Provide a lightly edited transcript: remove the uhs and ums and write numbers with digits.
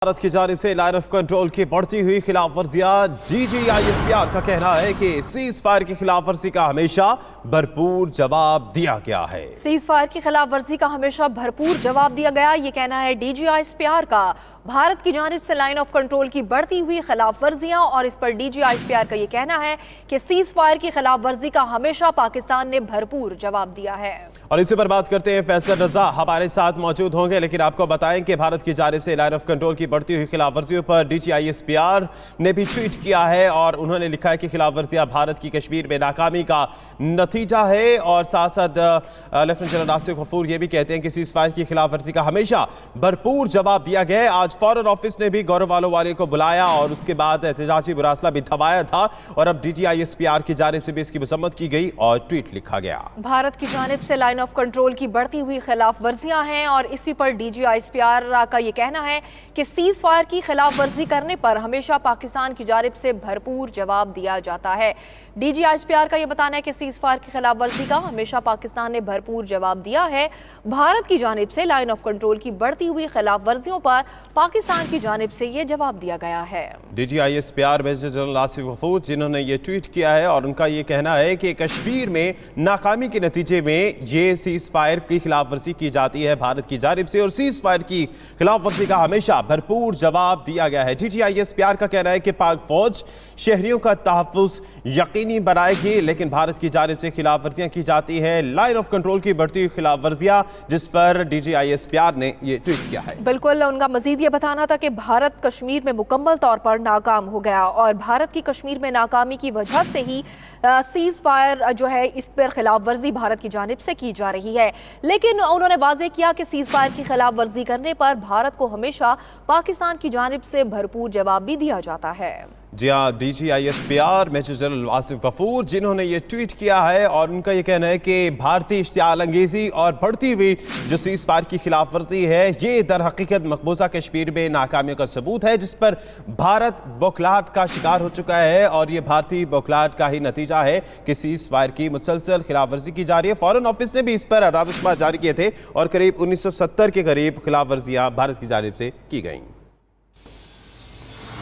भारत की जानिब से लाइन ऑफ कंट्रोल की बढ़ती हुई खिलाफ वर्जियां। DGISPR का कहना है कि सीज फायर की खिलाफ वर्जी का हमेशा भरपूर जवाब दिया गया है। सीज फायर की खिलाफ वर्जी का हमेशा भरपूर जवाब दिया गया, ये कहना है DGISPR का। भारत की जानिब से लाइन ऑफ कंट्रोल की बढ़ती हुई खिलाफ वर्जियां और इस पर DGISPR का ये कहना है कि सीज फायर की खिलाफ वर्जी का हमेशा पाकिस्तान ने भरपूर जवाब दिया है। और इसी पर बात करते हैं, फैसल रजा हमारे साथ मौजूद होंगे, लेकिन आपको बताएं कि भारत की जानिब से लाइन ऑफ कंट्रोल की बढ़ती हुई खिलाफ वर्जियों पर DGISPR ने भी ट्वीट किया है और उन्होंने लिखा है कि खिलाफ वर्जियां भारत की कश्मीर में नाकामी का नतीजा है। और साथ साथ लेफ्टिनेंट जनरल नासिर गफूर ये भी कहते हैं कि सीज फायर की खिलाफ वर्जी का हमेशा भरपूर जवाब दिया गया है। आज फॉरेन ऑफिस ने भी गौरव वाले को बुलाया और उसके बाद एहतजाजी मुरासला भी थमाया था और अब DGISPR की जानिब से भी इसकी मजम्मत की गई और ट्वीट लिखा गया। भारत की जानिब से लाइन ऑफ कंट्रोल की बढ़ती हुई खिलाफ वर्जियां हैं और इसी पर DGISPR का ये कहना है कि सीज फायर की खिलाफ वर्जी करने पर हमेशा पाकिस्तान की जानिब से भरपूर जवाब दिया जाता है। DGISPR का ये बताना है कि सीज फायर की खिलाफ वर्जी का हमेशा पाकिस्तान ने भरपूर जवाब दिया है। भारत की जानिब से लाइन ऑफ कंट्रोल की बढ़ती हुई खिलाफ वर्जियों पर पाकिस्तान की जानिब से ये जवाब दिया गया है। DGISPR major general Nasir Ghafoor जिन्होंने ये ट्वीट किया है और उनका ये कहना है कि कश्मीर में नाकामी के नतीजे में ये सीज फायर की खिलाफ वर्जी की जाती है भारत की जानिब से और सीज फायर की खिलाफ वर्जी का हमेशा भरपूर जवाब दिया गया है। DGISPR का कहना है कि पाक फौज शहरियों का तहफ्फुज़ यकीनी बनाएगी, लेकिन भारत की जानिब से खिलाफ वर्जियां की जाती है। लाइन ऑफ कंट्रोल की बढ़ती हुई खिलाफ वर्जियां जिस पर DGISPR ने ये ट्वीट किया है। बिल्कुल, उनका मजीद ये बताना था कि भारत कश्मीर में मुकम्मल तौर पर नाकाम हो गया और भारत की कश्मीर में नाकामी की वजह से ही सीज फायर जो है इस पर खिलाफ वर्जी भारत की जानिब से की जा रही है। लेकिन उन्होंने वाज़ेह किया कि सीज फायर की खिलाफ वर्जी करने पर भारत को हमेशा पाकिस्तान की जानिब से भरपूर जवाब भी दिया जाता है। जी हाँ, DGISPR major general Nasir Ghafoor जिन्होंने ये ट्वीट किया है और उनका ये कहना है कि भारतीय इश्तियाल अंगेजी और बढ़ती हुई जो सीज फायर की खिलाफ वर्जी है ये दर हकीकत मकबूजा कश्मीर में नाकामियों का सबूत है जिस पर भारत बौखलाहट का शिकार हो चुका है और ये भारतीय बौखलाहट का ही नतीजा है कि सीज फायर की मुसलसल खिलाफ वर्जी की जा रही है। फॉरेन ऑफिस ने भी इस पर अदाद-ओ-शुमार जारी किए थे और करीब 1970 के करीब खिलाफ वर्जियाँ भारत की जानिब से की गई।